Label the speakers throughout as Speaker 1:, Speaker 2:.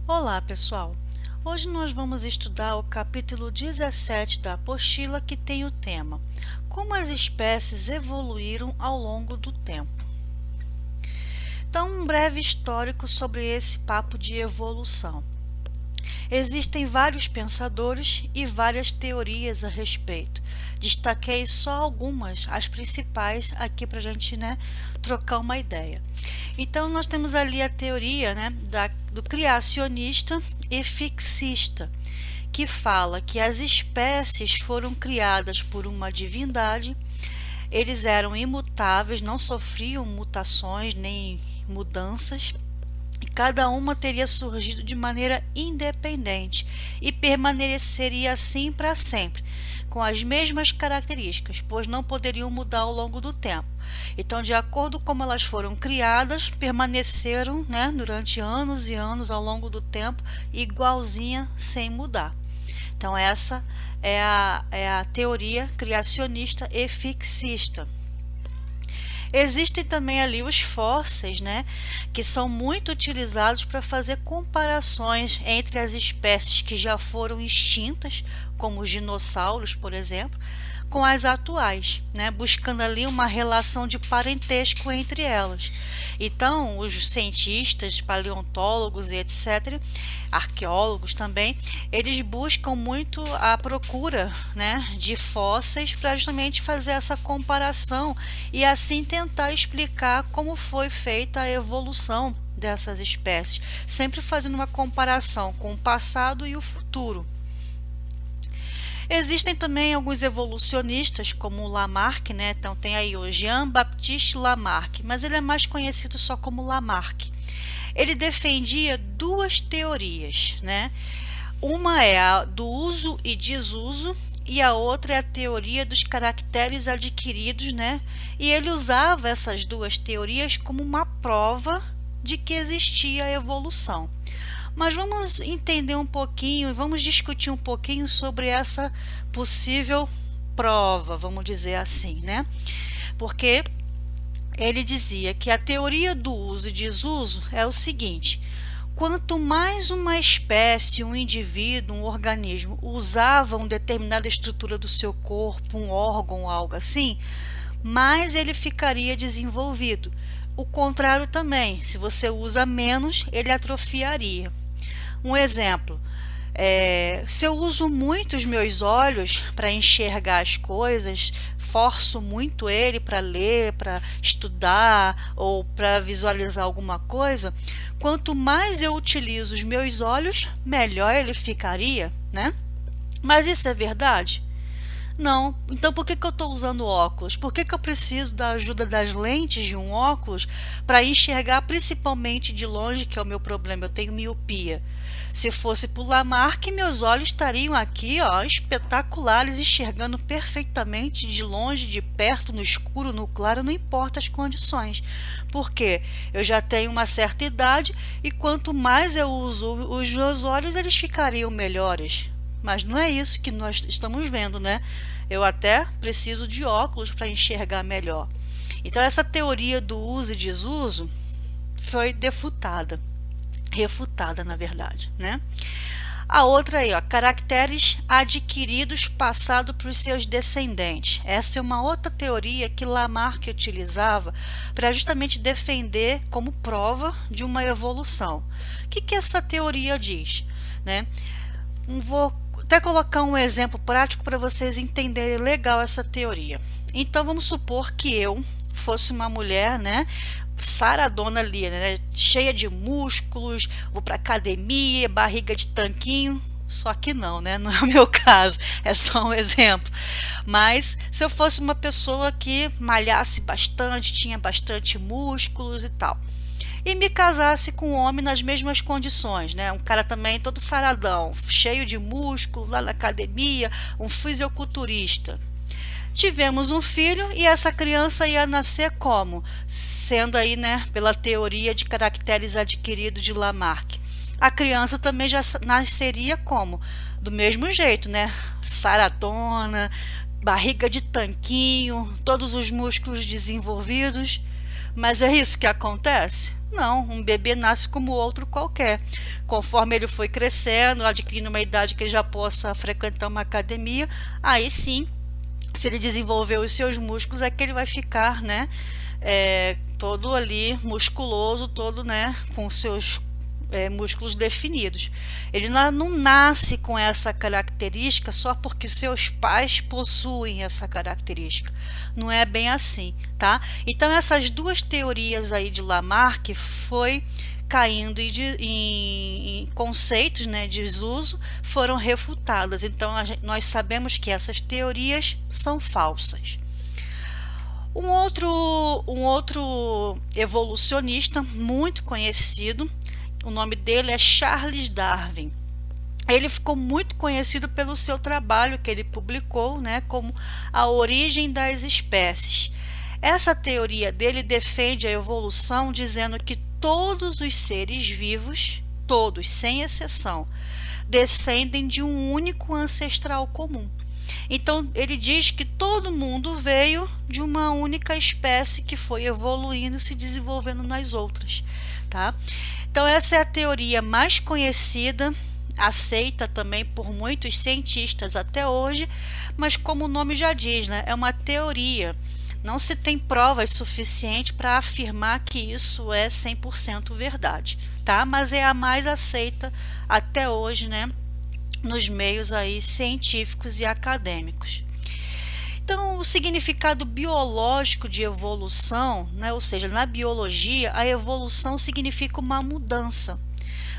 Speaker 1: Olá, pessoal! Hoje nós vamos estudar o capítulo 17 da apostila, que tem o tema Como as espécies evoluíram ao longo do tempo. Então, um breve histórico sobre esse papo de evolução. Existem vários pensadores e várias teorias a respeito. Destaquei só algumas, as principais, aqui para a gente trocar uma ideia. Então, nós temos ali a teoria do criacionista e fixista, que fala que as espécies foram criadas por uma divindade, eles eram imutáveis, não sofriam mutações nem mudanças, e cada uma teria surgido de maneira independente e permaneceria assim para sempre, com as mesmas características, pois não poderiam mudar ao longo do tempo. Então, de acordo com como elas foram criadas, permaneceram durante anos e anos ao longo do tempo, igualzinha, sem mudar. Então, essa é a teoria criacionista e fixista. Existem também ali os fósseis, que são muito utilizados para fazer comparações entre as espécies que já foram extintas, como os dinossauros, por exemplo, com as atuais, buscando ali uma relação de parentesco entre elas. Então, os cientistas, paleontólogos e etc., arqueólogos também, eles buscam muito a procura de fósseis para justamente fazer essa comparação e assim tentar explicar como foi feita a evolução dessas espécies, sempre fazendo uma comparação com o passado e o futuro. Existem também alguns evolucionistas, como o Lamarck, Então tem aí o Jean-Baptiste Lamarck, mas ele é mais conhecido só como Lamarck. Ele defendia duas teorias, Uma é a do uso e desuso, e a outra é a teoria dos caracteres adquiridos, E ele usava essas duas teorias como uma prova de que existia a evolução. Mas vamos entender um pouquinho e vamos discutir um pouquinho sobre essa possível prova, vamos dizer assim, Porque ele dizia que a teoria do uso e desuso é o seguinte: quanto mais uma espécie, um indivíduo, um organismo usava uma determinada estrutura do seu corpo, um órgão, algo assim, mais ele ficaria desenvolvido. O contrário também, se você usa menos, ele atrofiaria. Um exemplo, se eu uso muito os meus olhos para enxergar as coisas, forço muito ele para ler, para estudar ou para visualizar alguma coisa, quanto mais eu utilizo os meus olhos, melhor ele ficaria, Mas isso é verdade? Não. Então por que eu estou usando óculos? Por que eu preciso da ajuda das lentes de um óculos para enxergar principalmente de longe, que é o meu problema? Eu tenho miopia. Se fosse por Lamarck, meus olhos estariam aqui, espetaculares, enxergando perfeitamente de longe, de perto, no escuro, no claro, não importa as condições. Porque eu já tenho uma certa idade e quanto mais eu uso os meus olhos, eles ficariam melhores. Mas não é isso que nós estamos vendo, Eu até preciso de óculos para enxergar melhor. Então, essa teoria do uso e desuso foi refutada, na verdade, A outra aí, caracteres adquiridos passado para os seus descendentes. Essa é uma outra teoria que Lamarck utilizava para justamente defender como prova de uma evolução. O que essa teoria diz, Vou até colocar um exemplo prático para vocês entenderem legal essa teoria. Então, vamos supor que eu fosse uma mulher, saradona ali, cheia de músculos, vou para academia, barriga de tanquinho, só que não, não é o meu caso, é só um exemplo. Mas se eu fosse uma pessoa que malhasse bastante, tinha bastante músculos e tal, e me casasse com um homem nas mesmas condições, um cara também todo saradão, cheio de músculo, lá na academia, um fisiculturista. Tivemos um filho e essa criança ia nascer como? Sendo aí, pela teoria de caracteres adquiridos de Lamarck. A criança também já nasceria como? Do mesmo jeito, saradona, barriga de tanquinho, todos os músculos desenvolvidos. Mas é isso que acontece? Não, um bebê nasce como outro qualquer. Conforme ele foi crescendo, adquirindo uma idade que ele já possa frequentar uma academia, aí sim, se ele desenvolver os seus músculos, é que ele vai ficar, né, todo ali musculoso, todo, né, com seus músculos definidos. Ele não nasce com essa característica só porque seus pais possuem essa característica. Não é bem assim, tá? Então essas duas teorias aí de Lamarck foi caindo em conceitos, né, de desuso, foram refutadas. Então nós sabemos que essas teorias são falsas. Um outro evolucionista muito conhecido, o nome dele é Charles Darwin. Ele ficou muito conhecido pelo seu trabalho que ele publicou, né, como A Origem das Espécies. Essa teoria dele defende a evolução, dizendo que todos os seres vivos, todos, sem exceção, descendem de um único ancestral comum. Então, ele diz que todo mundo veio de uma única espécie que foi evoluindo e se desenvolvendo nas outras, tá? Então, essa é a teoria mais conhecida, aceita também por muitos cientistas até hoje, mas como o nome já diz, né, é uma teoria. Não se tem provas suficientes para afirmar que isso é 100% verdade, tá? Mas é a mais aceita até hoje, né, nos meios aí científicos e acadêmicos. Então, o significado biológico de evolução, né, ou seja, na biologia, a evolução significa uma mudança.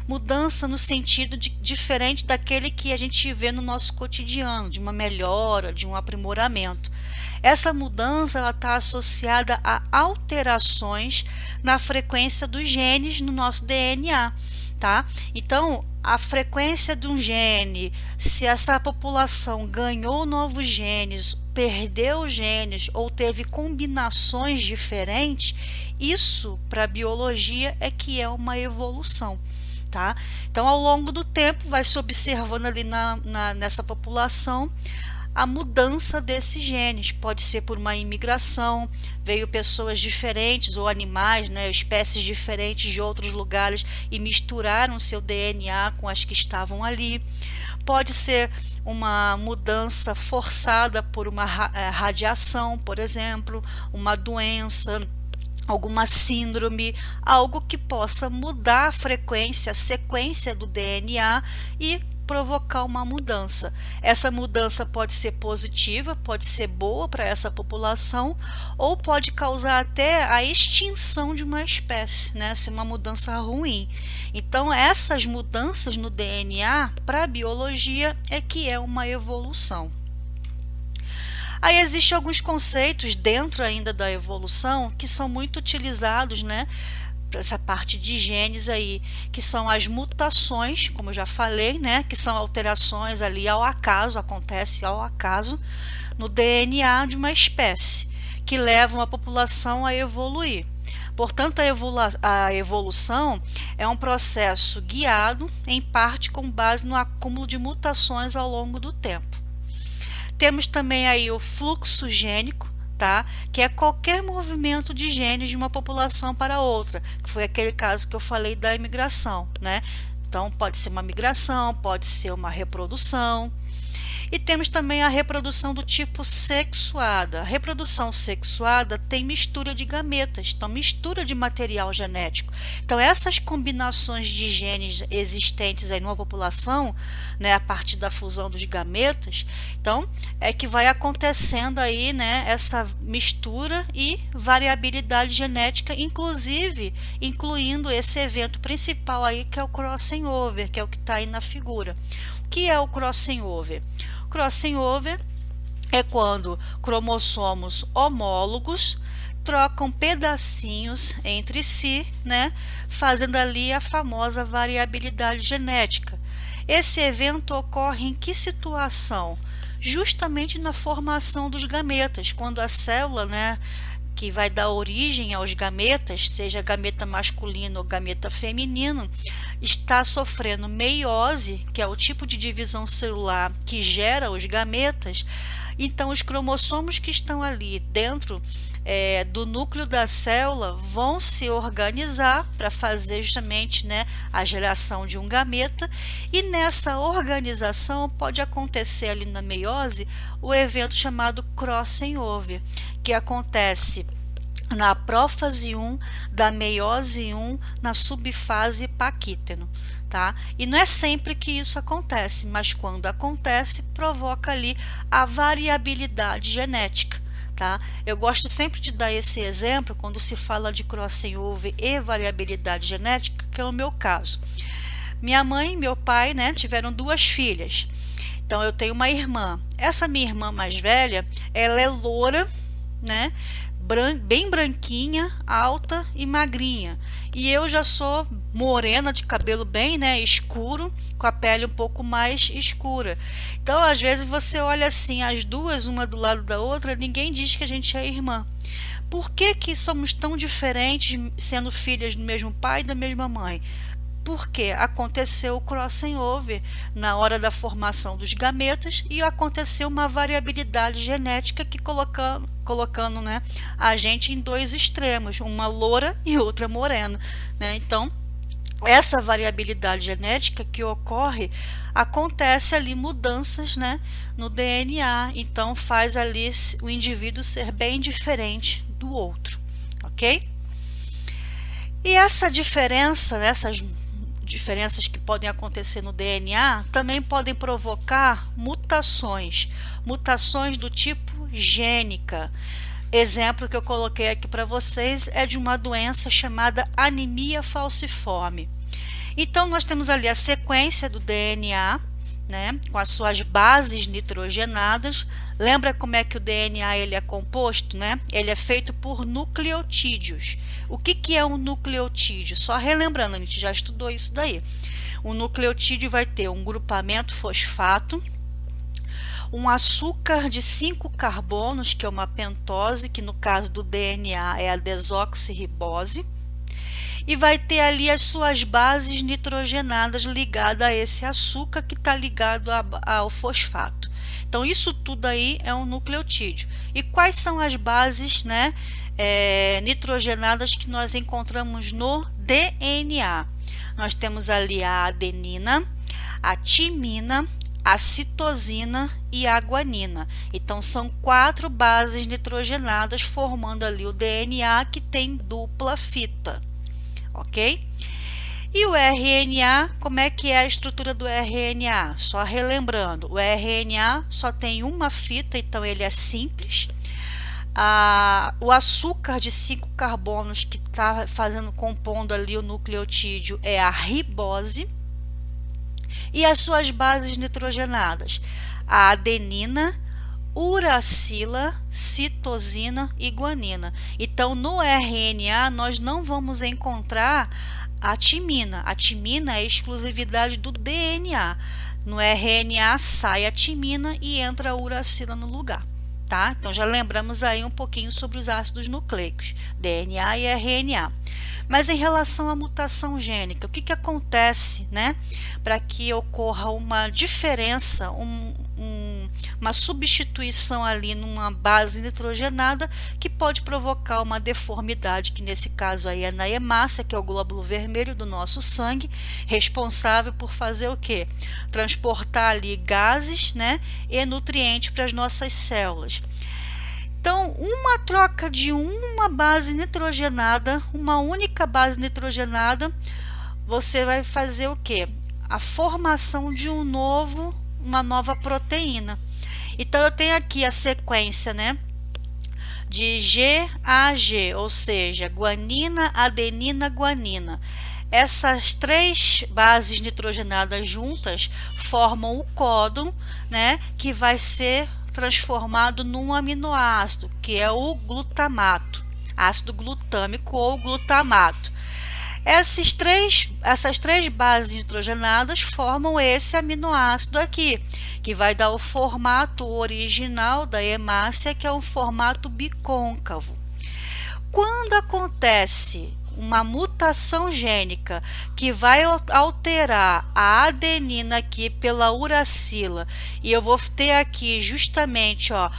Speaker 1: Mudança no sentido diferente daquele que a gente vê no nosso cotidiano, de uma melhora, de um aprimoramento. Essa mudança está associada a alterações na frequência dos genes no nosso DNA, tá? Então, a frequência de um gene, se essa população ganhou novos genes, perdeu genes ou teve combinações diferentes, isso para a biologia é que é uma evolução. Tá? Então, ao longo do tempo, vai se observando ali nessa população a mudança desses genes. Pode ser por uma imigração, veio pessoas diferentes ou animais, né, espécies diferentes de outros lugares e misturaram seu DNA com as que estavam ali. Pode ser uma mudança forçada por uma radiação, por exemplo, uma doença, alguma síndrome, algo que possa mudar a frequência, a sequência do DNA e provocar uma mudança. Essa mudança pode ser positiva, pode ser boa para essa população, ou pode causar até a extinção de uma espécie, né? Se uma mudança ruim. Então, essas mudanças no DNA, para a biologia, é que é uma evolução. Aí existem alguns conceitos dentro ainda da evolução que são muito utilizados, né, para essa parte de genes aí, que são as mutações, como eu já falei, né, que são alterações ali ao acaso, acontece ao acaso no DNA de uma espécie, que levam a população a evoluir. Portanto, a evolução é um processo guiado, em parte com base no acúmulo de mutações ao longo do tempo. Temos também aí o fluxo gênico, tá? Que é qualquer movimento de genes de uma população para outra, que foi aquele caso que eu falei da imigração, né? Então, pode ser uma migração, pode ser uma reprodução. E temos também a reprodução do tipo sexuada. A reprodução sexuada tem mistura de gametas, então mistura de material genético. Então essas combinações de genes existentes aí numa população, né, a partir da fusão dos gametas, então é que vai acontecendo aí, né, essa mistura e variabilidade genética, inclusive incluindo esse evento principal aí que é o crossing over, que é o que está aí na figura. O que é o crossing over? Crossing over é quando cromossomos homólogos trocam pedacinhos entre si, né, fazendo ali a famosa variabilidade genética. Esse evento ocorre em que situação? Justamente na formação dos gametas, quando a célula, né, que vai dar origem aos gametas, seja gameta masculino ou gameta feminino, está sofrendo meiose, que é o tipo de divisão celular que gera os gametas, Então, os cromossomos que estão ali dentro do núcleo da célula vão se organizar para fazer justamente, né, a geração de um gameta, e nessa organização pode acontecer ali na meiose o evento chamado crossing over, que acontece na prófase 1 da meiose 1 na subfase paquíteno. Tá? E não é sempre que isso acontece, mas quando acontece, provoca ali a variabilidade genética. Tá? Eu gosto sempre de dar esse exemplo quando se fala de crossing over e variabilidade genética, que é o meu caso. Minha mãe e meu pai, né, tiveram 2 filhas. Então eu tenho uma irmã. Essa minha irmã mais velha, ela é loura, né, bem branquinha, alta e magrinha. E eu já sou morena, de cabelo bem, né, escuro, com a pele um pouco mais escura. Então, às vezes você olha assim, as duas, uma do lado da outra, ninguém diz que a gente é irmã. Por que que somos tão diferentes, sendo filhas do mesmo pai e da mesma mãe? Porque aconteceu o crossing over na hora da formação dos gametas e aconteceu uma variabilidade genética que colocando, né, a gente em 2 extremos, uma loura e outra morena, né? Então, essa variabilidade genética que ocorre, acontece ali mudanças, né, no DNA, então faz ali o indivíduo ser bem diferente do outro, ok? E essa diferença, essas diferenças que podem acontecer no DNA também podem provocar mutações do tipo gênica. Exemplo que eu coloquei aqui para vocês é de uma doença chamada anemia falciforme. Então nós temos ali a sequência do DNA, né, com as suas bases nitrogenadas. Lembra como é que o DNA ele é composto, né? Ele é feito por nucleotídeos. O que é um nucleotídeo? Só relembrando, a gente já estudou isso daí. O nucleotídeo vai ter um grupamento fosfato, um açúcar de 5 carbonos, que é uma pentose, que no caso do DNA é a desoxirribose, e vai ter ali as suas bases nitrogenadas ligadas a esse açúcar que está ligado ao fosfato. Então, isso tudo aí é um nucleotídeo. E quais são as bases, né, nitrogenadas que nós encontramos no DNA? Nós temos ali a adenina, a timina, a citosina e a guanina. Então, são 4 bases nitrogenadas formando ali o DNA, que tem dupla fita. Ok? E o RNA, como é que é a estrutura do RNA? Só relembrando, o RNA só tem uma fita, então ele é simples. O açúcar de 5 carbonos que está compondo ali o nucleotídeo é a ribose. E as suas bases nitrogenadas, a adenina, uracila, citosina e guanina. Então, no RNA, nós não vamos encontrar a timina. A timina é exclusividade do DNA. No RNA sai a timina e entra a uracila no lugar. Tá? Então, já lembramos aí um pouquinho sobre os ácidos nucleicos, DNA e RNA. Mas em relação à mutação gênica, o que acontece, né, para que ocorra uma diferença, uma substituição ali numa base nitrogenada que pode provocar uma deformidade, que nesse caso aí é na hemácia, que é o glóbulo vermelho do nosso sangue, responsável por fazer o quê? Transportar ali gases, né, e nutrientes para as nossas células. Então, uma troca de uma base nitrogenada, uma única base nitrogenada, você vai fazer o quê? A formação de uma nova proteína. Então, eu tenho aqui a sequência, né, de G a G, ou seja, guanina, adenina, guanina. Essas 3 bases nitrogenadas juntas formam o códon, né, que vai ser transformado num aminoácido, que é o glutamato, ácido glutâmico ou glutamato. Essas três bases nitrogenadas formam esse aminoácido aqui, que vai dar o formato original da hemácia, que é um formato bicôncavo. Quando acontece uma mutação gênica que vai alterar a adenina aqui pela uracila, e eu vou ter aqui justamente, ó,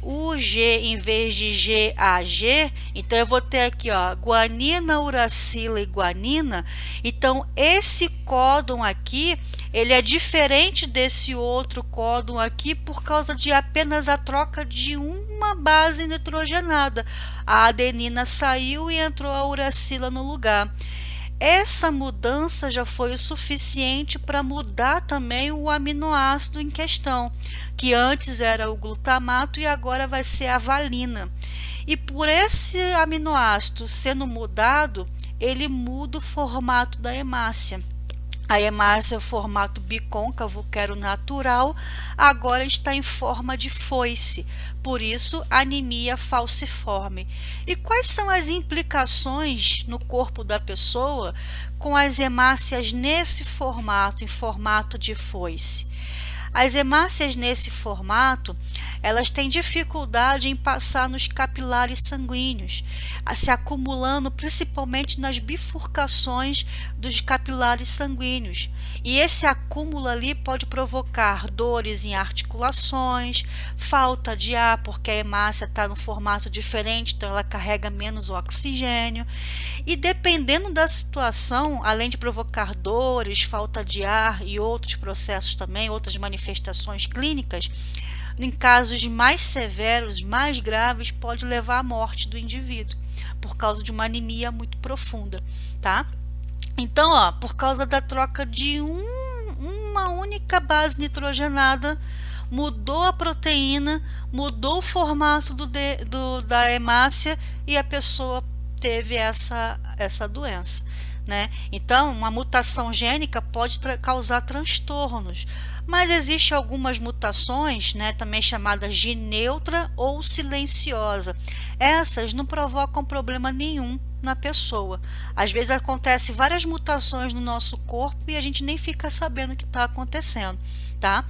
Speaker 1: GUG em vez de GAG, então eu vou ter aqui, ó, guanina, uracila e guanina. Então esse códon aqui, ele é diferente desse outro códon aqui por causa de apenas a troca de uma base nitrogenada. A adenina saiu e entrou a uracila no lugar. Essa mudança já foi o suficiente para mudar também o aminoácido em questão, que antes era o glutamato e agora vai ser a valina. E por esse aminoácido sendo mudado, ele muda o formato da hemácia. A hemácia é o formato bicôncavo, que era o natural, agora está em forma de foice, por isso anemia falciforme. E quais são as implicações no corpo da pessoa com as hemácias nesse formato, em formato de foice? As hemácias nesse formato, elas têm dificuldade em passar nos capilares sanguíneos, se acumulando principalmente nas bifurcações dos capilares sanguíneos. E esse acúmulo ali pode provocar dores em articulações, falta de ar, porque a hemácia está no formato diferente, então ela carrega menos oxigênio. E dependendo da situação, além de provocar dores, falta de ar e outros processos também, outras manifestações clínicas, em casos mais severos, mais graves, pode levar à morte do indivíduo, por causa de uma anemia muito profunda, tá? Então, ó, por causa da troca de uma única base nitrogenada, mudou a proteína, mudou o formato da hemácia e a pessoa teve essa doença, né? Então, uma mutação gênica pode causar transtornos, mas existem algumas mutações, né, também chamadas de neutra ou silenciosa. Essas não provocam problema nenhum na pessoa. Às vezes acontece várias mutações no nosso corpo e a gente nem fica sabendo o que está acontecendo, tá?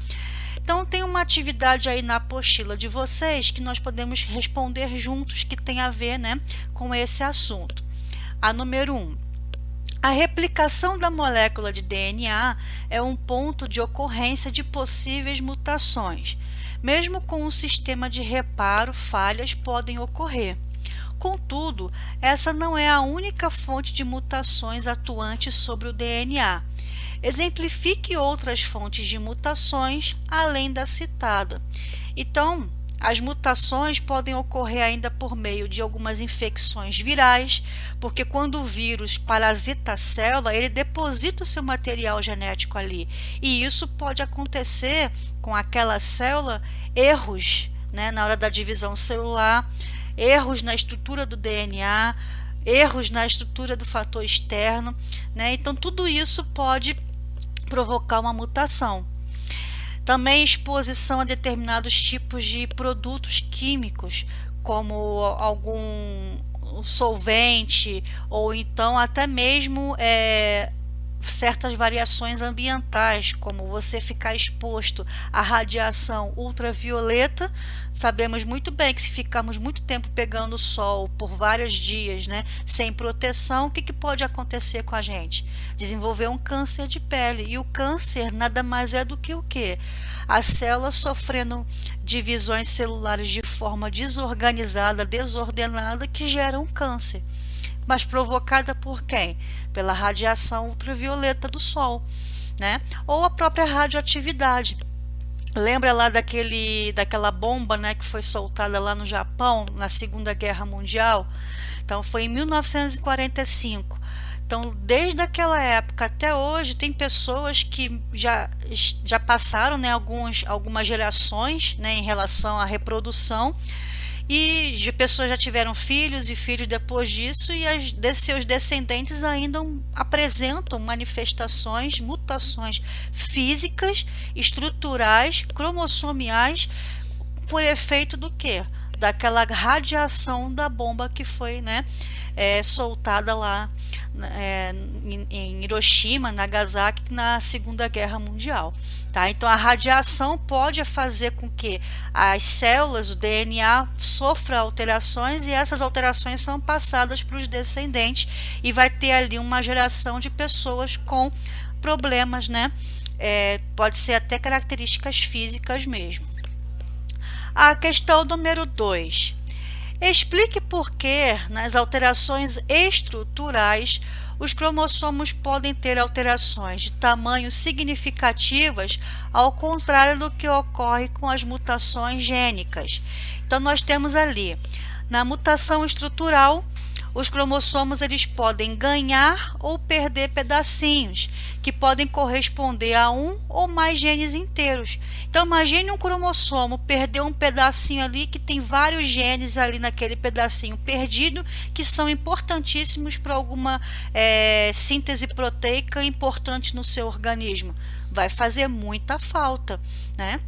Speaker 1: Então tem uma atividade aí na apostila de vocês que nós podemos responder juntos, que tem a ver, né, com esse assunto. A número 1. A replicação da molécula de DNA é um ponto de ocorrência de possíveis mutações. Mesmo com um sistema de reparo, falhas podem ocorrer. Contudo, essa não é a única fonte de mutações atuante sobre o DNA. Exemplifique outras fontes de mutações além da citada. Então, as mutações podem ocorrer ainda por meio de algumas infecções virais, porque quando o vírus parasita a célula, ele deposita o seu material genético ali. E isso pode acontecer com aquela célula, erros, né, na hora da divisão celular, erros na estrutura do DNA, erros na estrutura do fator externo, né? Então, tudo isso pode provocar uma mutação. Também exposição a determinados tipos de produtos químicos, como algum solvente, ou então até mesmo certas variações ambientais, como você ficar exposto à radiação ultravioleta. Sabemos muito bem que se ficarmos muito tempo pegando sol por vários dias, né, sem proteção, o que pode acontecer com a gente? Desenvolver um câncer de pele. E o câncer nada mais é do que o quê? As células sofrendo divisões celulares de forma desorganizada, desordenada, que geram câncer. Mas provocada por quem? Pela radiação ultravioleta do sol, né? Ou a própria radioatividade. Lembra lá daquela bomba, né, que foi soltada lá no Japão na Segunda Guerra Mundial? Então foi em 1945. Então, desde aquela época até hoje, tem pessoas que já passaram, né, algumas gerações, né, em relação à reprodução, e de pessoas já tiveram filhos e filhos depois disso, e seus descendentes ainda apresentam manifestações, mutações físicas, estruturais, cromossomiais, por efeito do quê? daquela radiação da bomba que foi, né, soltada lá em Hiroshima, Nagasaki, na Segunda Guerra Mundial. Tá? Então a radiação pode fazer com que as células, o DNA, sofra alterações, e essas alterações são passadas para os descendentes, e vai ter ali uma geração de pessoas com problemas, né? Pode ser até características físicas mesmo. A questão número 2. Explique por que, nas alterações estruturais, os cromossomos podem ter alterações de tamanho significativas, ao contrário do que ocorre com as mutações gênicas. Então, nós temos ali, na mutação estrutural, os cromossomos eles podem ganhar ou perder pedacinhos, que podem corresponder a um ou mais genes inteiros. Então, imagine um cromossomo perder um pedacinho ali, que tem vários genes ali naquele pedacinho perdido, que são importantíssimos para alguma síntese proteica importante no seu organismo. Vai fazer muita falta, né?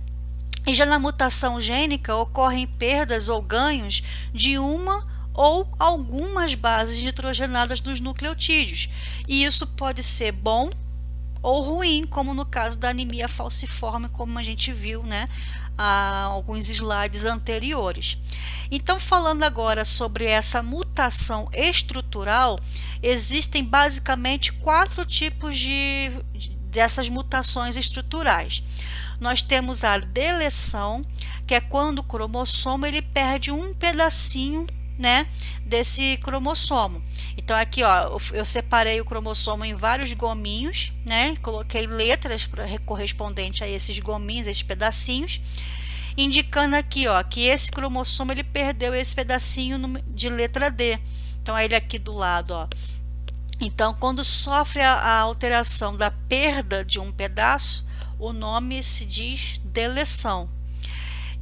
Speaker 1: E já na mutação gênica, ocorrem perdas ou ganhos de uma ou algumas bases nitrogenadas dos nucleotídeos. E isso pode ser bom ou ruim, como no caso da anemia falciforme, como a gente viu, né, há alguns slides anteriores. Então, falando agora sobre essa mutação estrutural, existem basicamente 4 tipos dessas mutações estruturais. Nós temos a deleção, que é quando o cromossomo ele perde um pedacinho, né, desse cromossomo. Então aqui, ó, eu separei o cromossomo em vários gominhos, né? Coloquei letras correspondentes a esses gominhos, esses pedacinhos, indicando aqui, ó, que esse cromossomo ele perdeu esse pedacinho de letra D. Então ele aqui do lado, ó. Então, quando sofre a alteração da perda de um pedaço, o nome se diz deleção.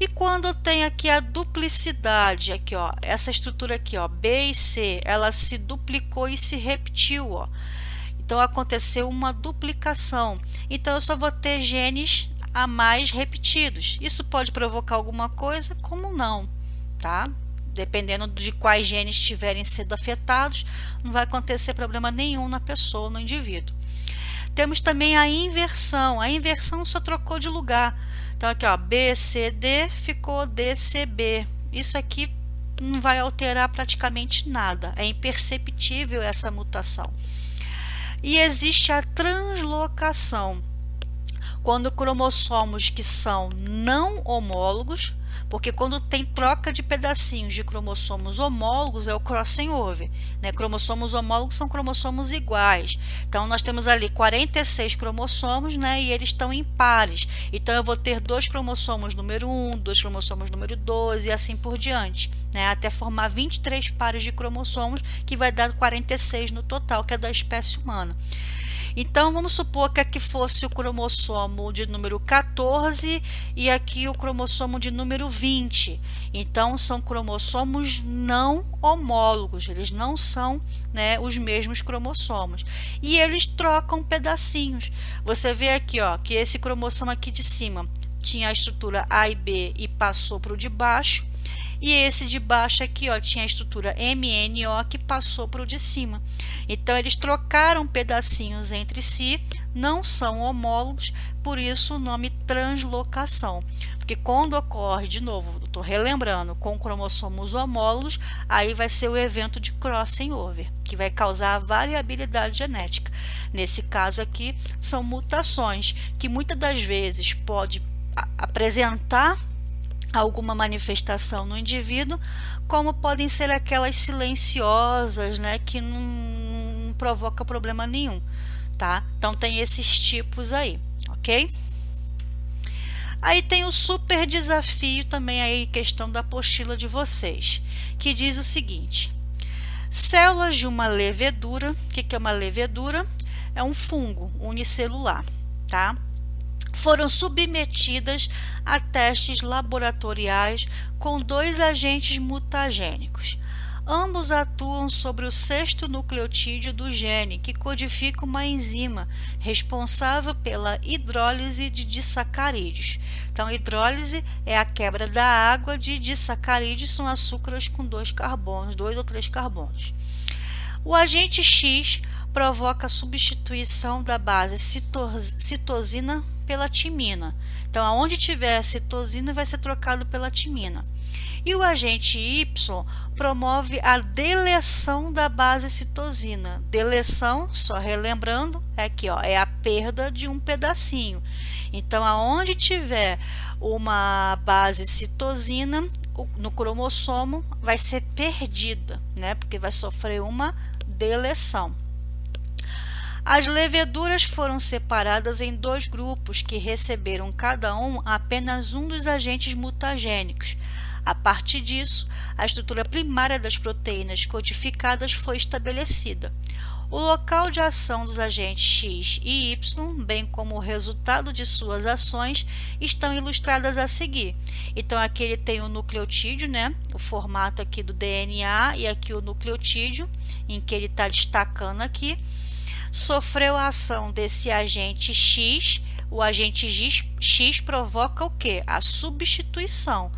Speaker 1: E quando tem aqui a duplicidade, aqui, ó, essa estrutura aqui, ó, B e C, ela se duplicou e se repetiu, ó. Então aconteceu uma duplicação. Então eu só vou ter genes a mais repetidos. Isso pode provocar alguma coisa, como não, tá? Dependendo de quais genes estiverem sendo afetados, não vai acontecer problema nenhum na pessoa, no indivíduo. Temos também a inversão. A inversão só trocou de lugar. Então aqui, ó, BCD ficou DCB. Isso aqui não vai alterar praticamente nada. É imperceptível essa mutação. E existe a translocação, quando cromossomos que são não homólogos, porque quando tem troca de pedacinhos de cromossomos homólogos é o crossing over, né? Cromossomos homólogos são cromossomos iguais. Então nós temos ali 46 cromossomos, né? E eles estão em pares. Então eu vou ter 2 cromossomos número 1, 2 cromossomos número 2 e assim por diante, né? Até formar 23 pares de cromossomos, que vai dar 46 no total, que é da espécie humana. Então, vamos supor que aqui fosse o cromossomo de número 14 e aqui o cromossomo de número 20. Então, são cromossomos não homólogos, eles não são, né, os mesmos cromossomos. E eles trocam pedacinhos. Você vê aqui, ó, que esse cromossomo aqui de cima tinha a estrutura A e B e passou para o de baixo. E esse de baixo aqui, ó, tinha a estrutura MNO que passou para o de cima. Então, eles trocaram pedacinhos entre si, não são homólogos, por isso o nome translocação. Porque quando ocorre, de novo, estou relembrando, com cromossomos homólogos, aí vai ser o evento de crossing over, que vai causar a variabilidade genética. Nesse caso aqui, são mutações que muitas das vezes pode apresentar alguma manifestação no indivíduo, como podem ser aquelas silenciosas, né, que não provoca problema nenhum, tá? Então tem esses tipos aí, ok? Aí tem o super desafio também aí, questão da apostila de vocês, que diz o seguinte: células de uma levedura. O que é uma levedura? É um fungo unicelular, tá? Foram submetidas a testes laboratoriais com 2 agentes mutagênicos. Ambos atuam sobre o sexto nucleotídeo do gene, que codifica uma enzima responsável pela hidrólise de disacarídeos. Então, hidrólise é a quebra da água de disacarídeos, são açúcares com dois ou três carbonos. O agente X provoca a substituição da base citosina pela timina. Então, aonde tiver citosina vai ser trocado pela timina. E o agente Y promove a deleção da base citosina. Deleção, só relembrando, é aqui, ó, é a perda de um pedacinho. Então, aonde tiver uma base citosina no cromossomo vai ser perdida, né? Porque vai sofrer uma deleção. As leveduras foram separadas em dois grupos que receberam cada um apenas um dos agentes mutagênicos. A partir disso, a estrutura primária das proteínas codificadas foi estabelecida. O local de ação dos agentes X e Y, bem como o resultado de suas ações, estão ilustradas a seguir. Então, aqui ele tem o nucleotídeo, né? O formato aqui do DNA e aqui o nucleotídeo, em que ele está destacando aqui. Sofreu a ação desse agente X. O agente X provoca o quê? A substituição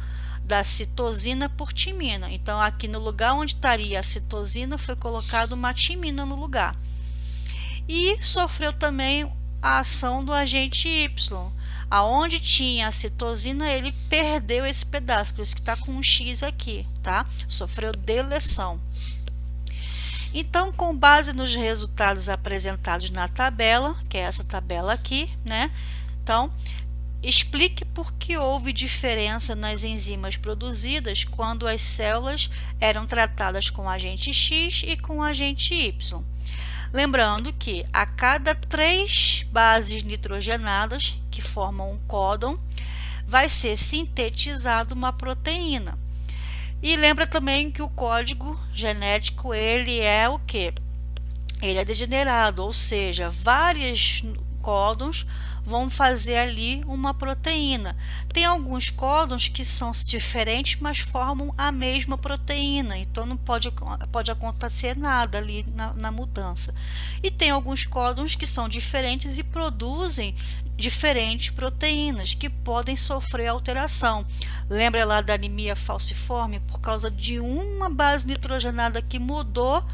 Speaker 1: da citosina por timina. Então, aqui no lugar onde estaria a citosina, foi colocado uma timina no lugar. E sofreu também a ação do agente Y. Aonde tinha a citosina, ele perdeu esse pedaço, por isso que está com um X aqui, tá? Sofreu deleção. Então, com base nos resultados apresentados na tabela, que é essa tabela aqui, né? Então, explique por que houve diferença nas enzimas produzidas quando as células eram tratadas com agente X e com agente Y. Lembrando que a cada 3 bases nitrogenadas, que formam um códon, vai ser sintetizada uma proteína. E lembra também que o código genético, ele é o quê? Ele é degenerado, ou seja, vários códons vão fazer ali uma proteína. Tem alguns códons que são diferentes, mas formam a mesma proteína, então não pode acontecer nada ali na mudança. E tem alguns códons que são diferentes e produzem diferentes proteínas que podem sofrer alteração. Lembra lá da anemia falciforme? Por causa de uma base nitrogenada que mudou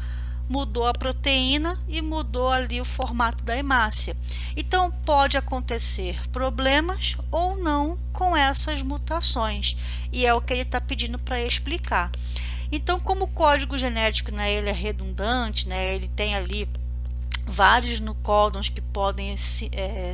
Speaker 1: a proteína e mudou ali o formato da hemácia. Então, pode acontecer problemas ou não com essas mutações, e é o que ele está pedindo para explicar. Então, como o código genético, né, ele é redundante, né, ele tem ali vários códons que podem se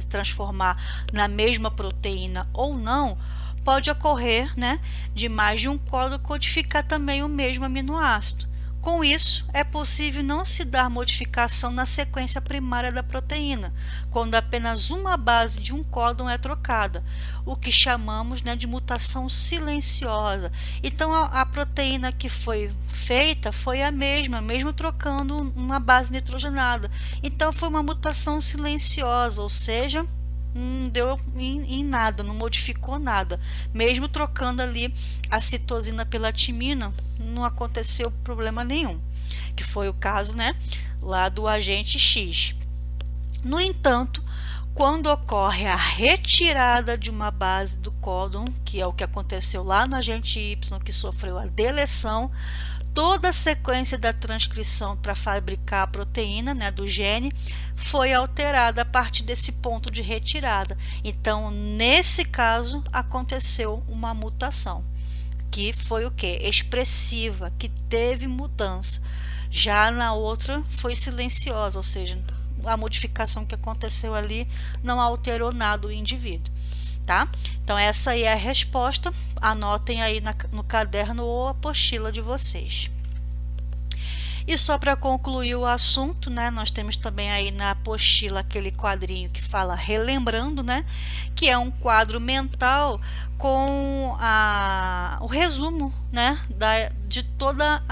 Speaker 1: transformar na mesma proteína ou não, pode ocorrer, né, de mais de um códon codificar também o mesmo aminoácido. Com isso, é possível não se dar modificação na sequência primária da proteína, quando apenas uma base de um códon é trocada, o que chamamos, né, de mutação silenciosa. Então, a proteína que foi feita foi a mesma, mesmo trocando uma base nitrogenada. Então, foi uma mutação silenciosa, ou seja, não deu em nada, não modificou nada. Mesmo trocando ali a citosina pela timina, não aconteceu problema nenhum, que foi o caso, né, lá do agente X. No entanto, quando ocorre a retirada de uma base do códon, que é o que aconteceu lá no agente Y, que sofreu a deleção, toda a sequência da transcrição para fabricar a proteína, né, do gene foi alterada a partir desse ponto de retirada. Então, nesse caso, aconteceu uma mutação, que foi o que? Expressiva, que teve mudança. Já na outra foi silenciosa, ou seja, a modificação que aconteceu ali não alterou nada o indivíduo. Tá? Então, essa aí é a resposta. Anotem aí no caderno ou apostila de vocês. E só para concluir o assunto, né, nós temos também aí na apostila aquele quadrinho que fala relembrando, né, que é um quadro mental com o resumo, né, de toda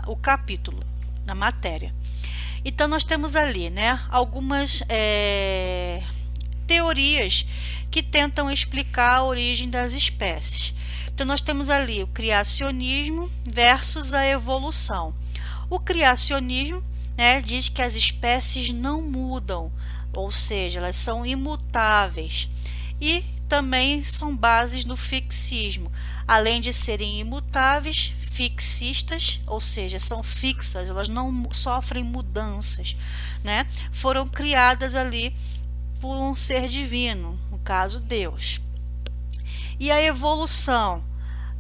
Speaker 1: o capítulo da matéria. Então, nós temos ali, né, algumas teorias que tentam explicar a origem das espécies. Então, nós temos ali o criacionismo versus a evolução. O criacionismo, né, diz que as espécies não mudam, ou seja, elas são imutáveis. E também são bases do fixismo. Além de serem imutáveis, fixistas, ou seja, são fixas, elas não sofrem mudanças, né? Foram criadas ali por um ser divino, no caso Deus. E a evolução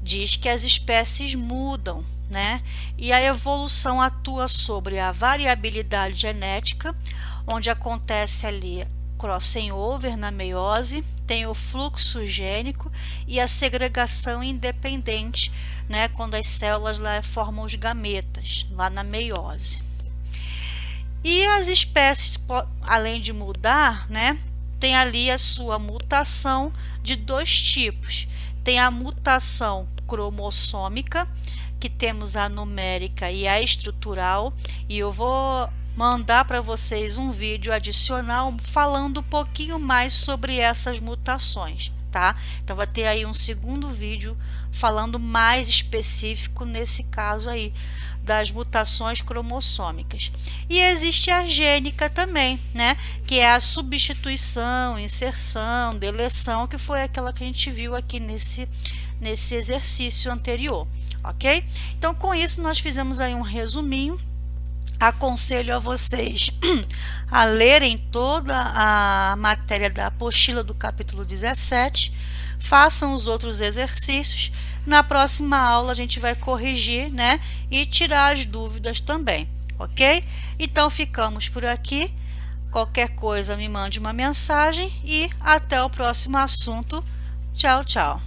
Speaker 1: diz que as espécies mudam, né? E a evolução atua sobre a variabilidade genética, onde acontece ali crossing over na meiose, tem o fluxo gênico e a segregação independente, né, quando as células lá formam os gametas, lá na meiose. E as espécies, além de mudar, né, tem ali a sua mutação de dois tipos. Tem a mutação cromossômica, que temos a numérica e a estrutural, e eu vou mandar para vocês um vídeo adicional falando um pouquinho mais sobre essas mutações, tá? Então vai ter aí um segundo vídeo falando mais específico nesse caso aí das mutações cromossômicas. E existe a gênica também, né? Que é a substituição, inserção, deleção, que foi aquela que a gente viu aqui nesse exercício anterior, ok? Então, com isso, nós fizemos aí um resuminho. Aconselho a vocês a lerem toda a matéria da apostila do capítulo 17, façam os outros exercícios. Na próxima aula a gente vai corrigir, né, e tirar as dúvidas também, ok? Então ficamos por aqui. Qualquer coisa me mande uma mensagem e até o próximo assunto. Tchau, tchau.